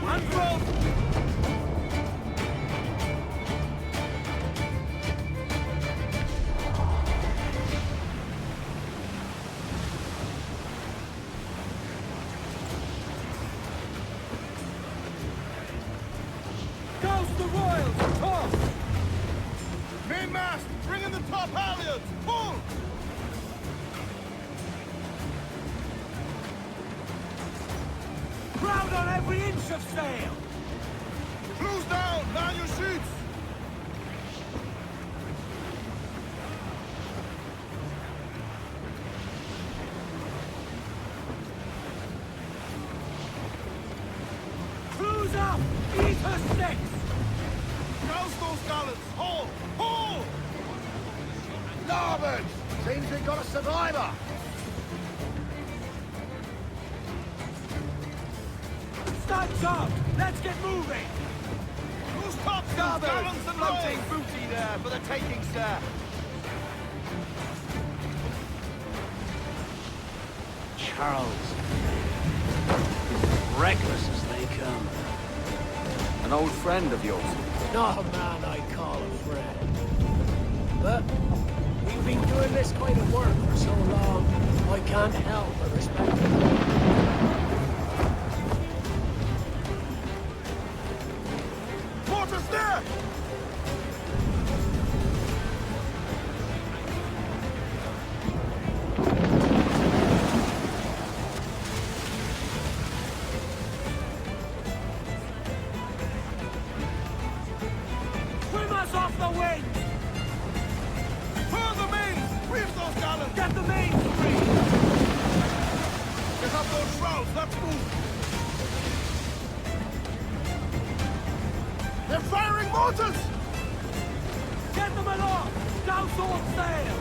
Speaker 7: Unfurl! Douse the royals! Top!
Speaker 2: Mainmast! Bring in the top halyards! Pull!
Speaker 7: Crowd on every inch of sail!
Speaker 2: Crews down! Man your sheets!
Speaker 7: Crews up! Eat her sticks!
Speaker 2: Douse those gallants! Haul! Haul!
Speaker 9: Starboard! Seems we got a survivor!
Speaker 7: Time's up! Let's get moving!
Speaker 2: Who's top?
Speaker 4: Starboard!
Speaker 2: Gallants and
Speaker 4: Floating
Speaker 2: royals!
Speaker 4: booty there for the taking, sir.
Speaker 5: Charles. Reckless as they come.
Speaker 1: An old friend of yours.
Speaker 9: Not a man I call a friend. But we've been doing this kind of work for so long, I can't help but respect him.
Speaker 2: Mortars there!
Speaker 7: Swim us off the wind!
Speaker 2: Further mains! Reef those Girls, let's move! They're firing mortars!
Speaker 9: Get them aloft! Douse all sail!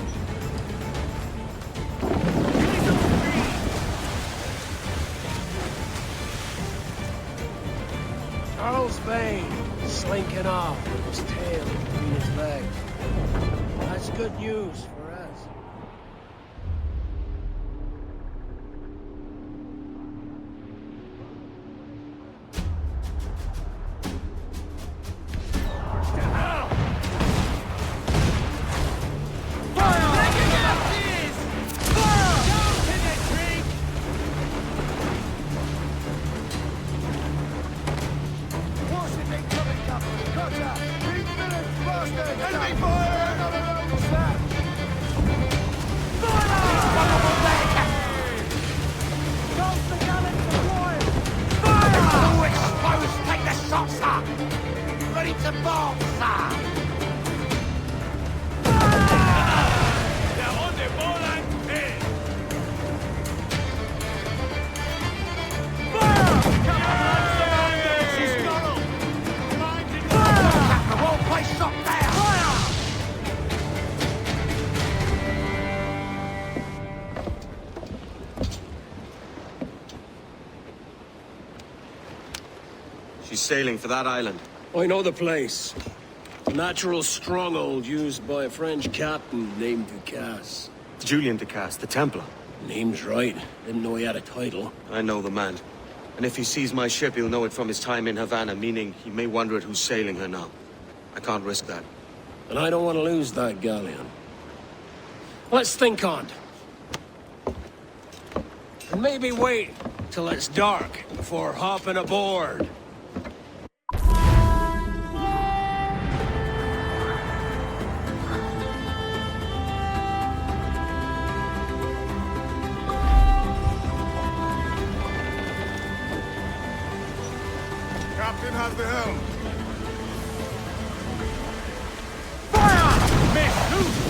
Speaker 9: Charles Vane, slinking off with his tail between his legs. That's good news for us.
Speaker 1: She's sailing for that island.
Speaker 9: I know the place. A natural stronghold used by a French captain named Ducasse.
Speaker 1: Julian Ducasse, the Templar.
Speaker 9: Name's right. Didn't know he had a title.
Speaker 1: I know the man. And if he sees my ship, he'll know it from his time in Havana, meaning he may wonder at who's sailing her now. I can't risk that.
Speaker 9: And I don't want to lose that galleon. Let's think on it. And maybe wait till it's dark before hopping aboard.
Speaker 2: Captain has the helm.
Speaker 3: Fire! Miss, loose!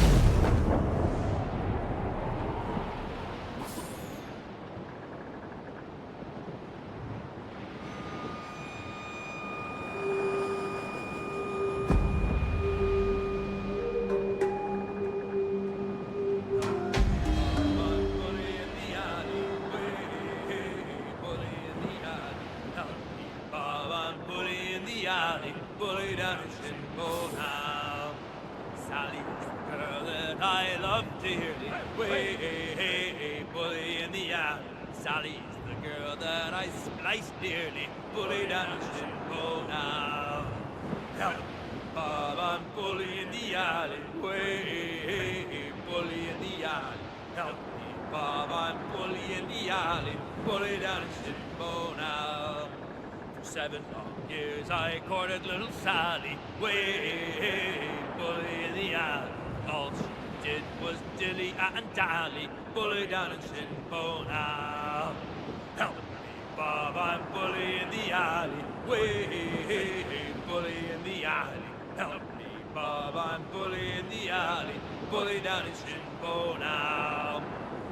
Speaker 8: Bully down in Shinbo now. Sally is the girl that I love dearly. Way, bully in the alley. Sally is the girl that I splice dearly. Bully down in Shinbo now. Help me, Bob, I'm bully in the alley. Way, bully in the alley. Help me, Bob, I'm bully in the alley. Bully down in Shinbo now. 7 long years I courted little Sally, way bully in the alley. All she did was dilly and dally, bully down in Shinbo now. Help me, Bob, I'm bully in the alley, way bully in the alley. Help me, Bob, I'm bully in the alley, bully down in Shinbo now.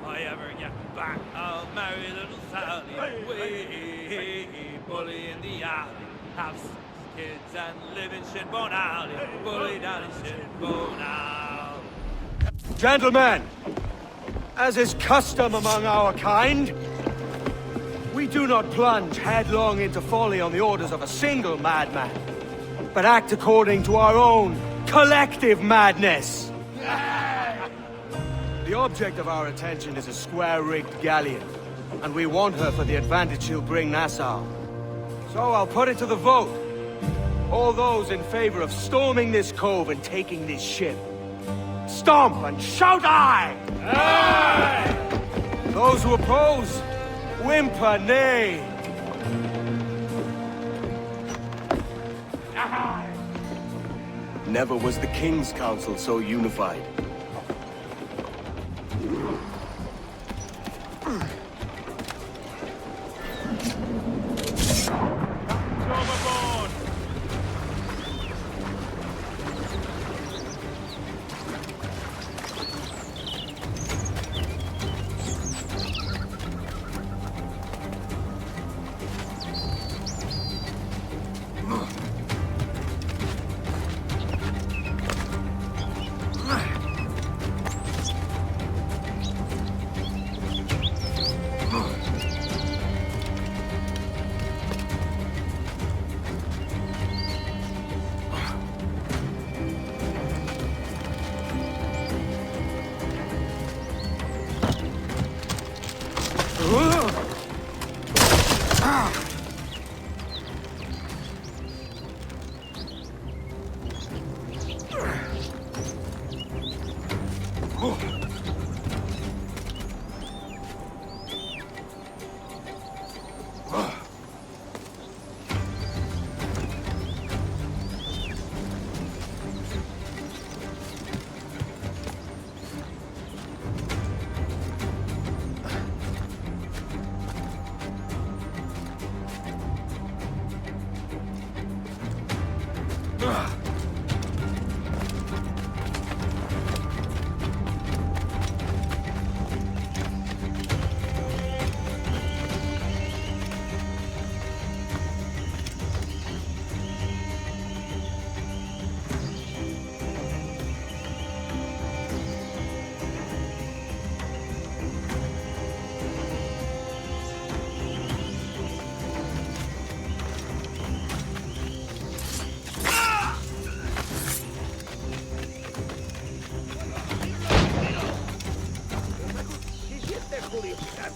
Speaker 8: If I ever get back, I'll marry little Sally, way bully in the alley. Have 6 kids and live in Shinbone Alley, bully down in Shinbone now.
Speaker 4: Gentlemen, as is custom among our kind, we do not plunge headlong into folly on the orders of a single madman, but act according to our own collective madness. The object of our attention is a square-rigged galleon, and we want her for the advantage she'll bring Nassau. So I'll put it to the vote. All those in favor of storming this cove and taking this ship, stomp and shout aye! Aye! Those who oppose, whimper nay.
Speaker 1: Aye! Never was the King's Council so unified.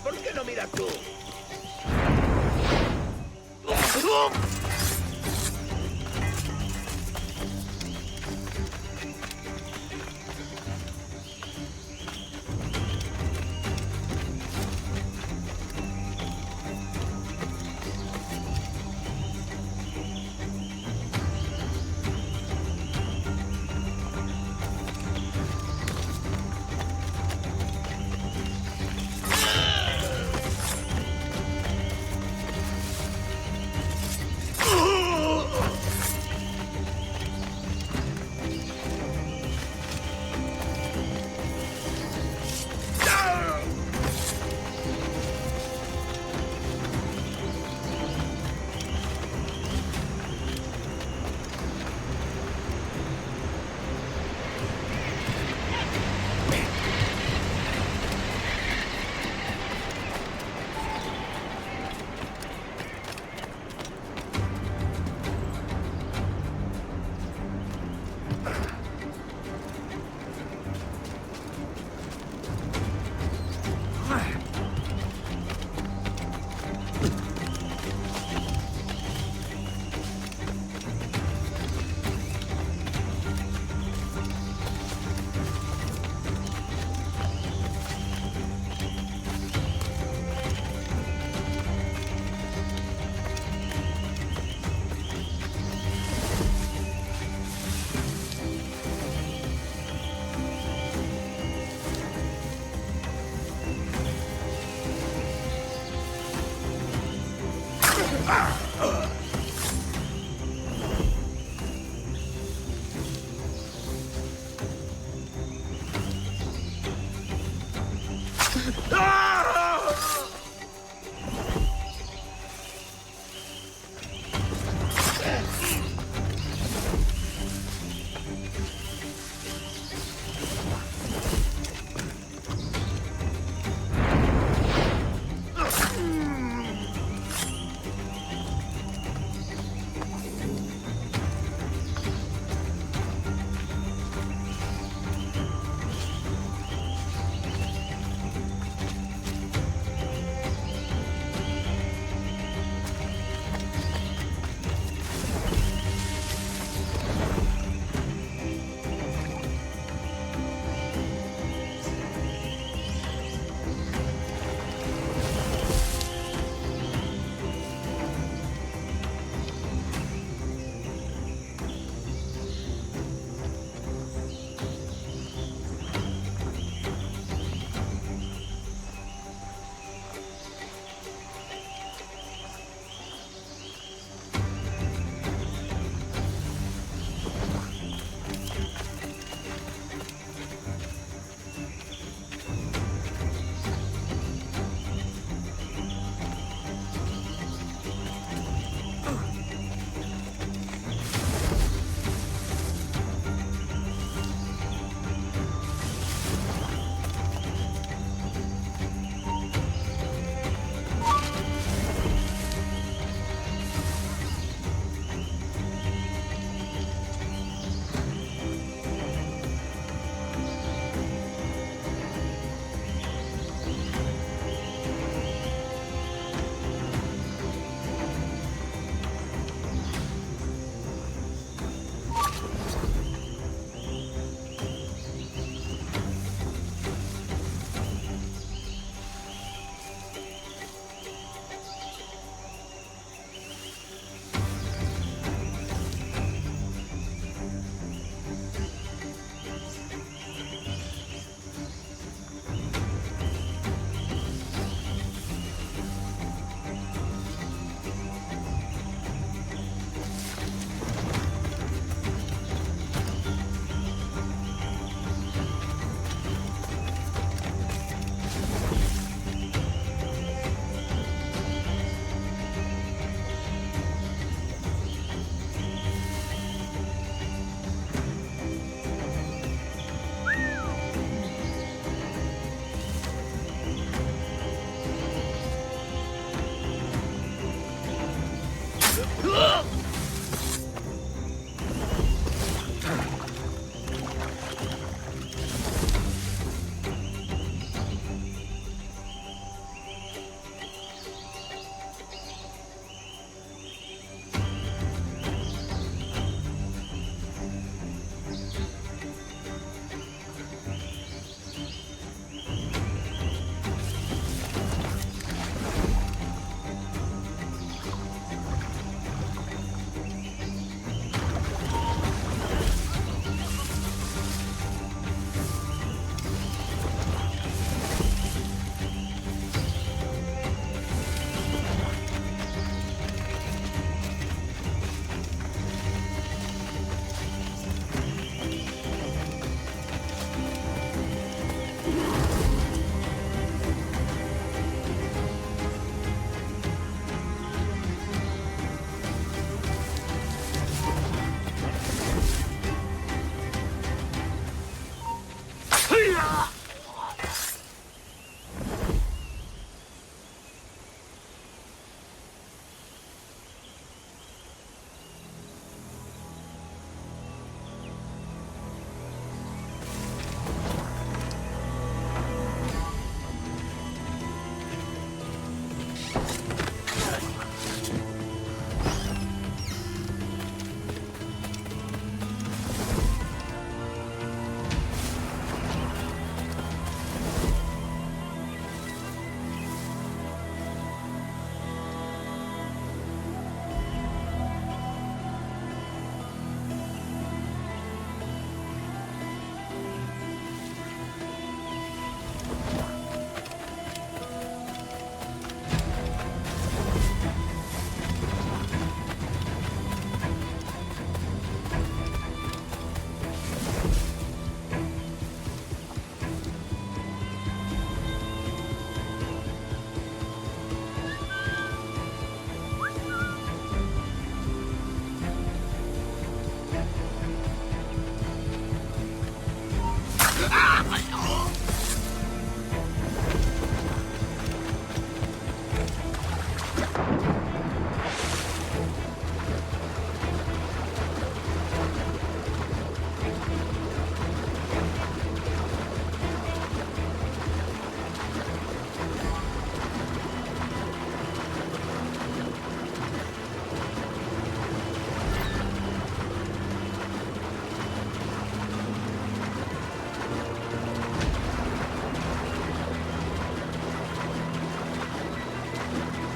Speaker 9: ¿Por qué no miras tú?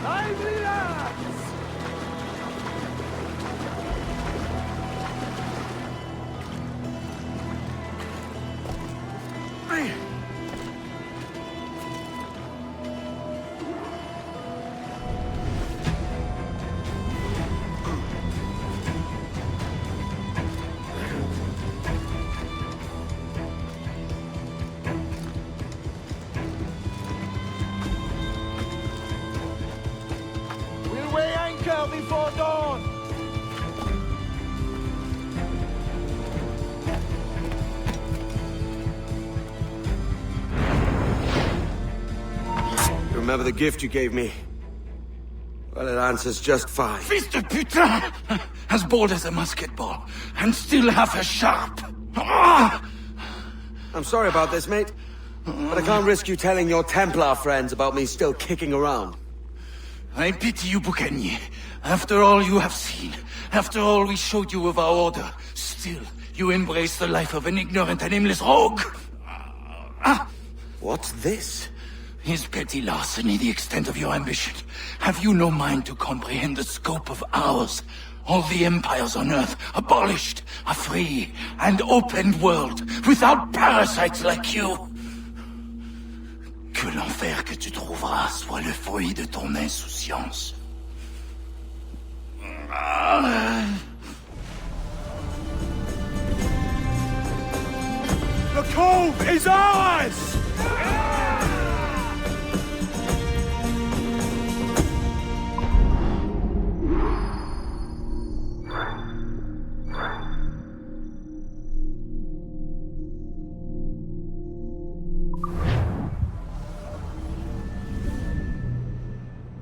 Speaker 4: Lively lads! We'll weigh anchor before dawn! You remember the gift you gave me? Well, it answers just fine.
Speaker 14: Fils de putain! As bold as a musket ball, and still half as sharp. Ah!
Speaker 4: I'm sorry about this, mate. But I can't risk you telling your Templar friends about me still kicking around.
Speaker 14: I pity you, Boucanier. After all you have seen, after all we showed you of our order, still you embrace the life of an ignorant and aimless rogue.
Speaker 4: What's this?
Speaker 14: Is petty larceny the extent of your ambition? Have you no mind to comprehend the scope of ours? All the empires on Earth abolished, a free and open world, without parasites like you. Que l'enfer que tu trouveras soit le fruit de ton insouciance.
Speaker 4: The cove is ours!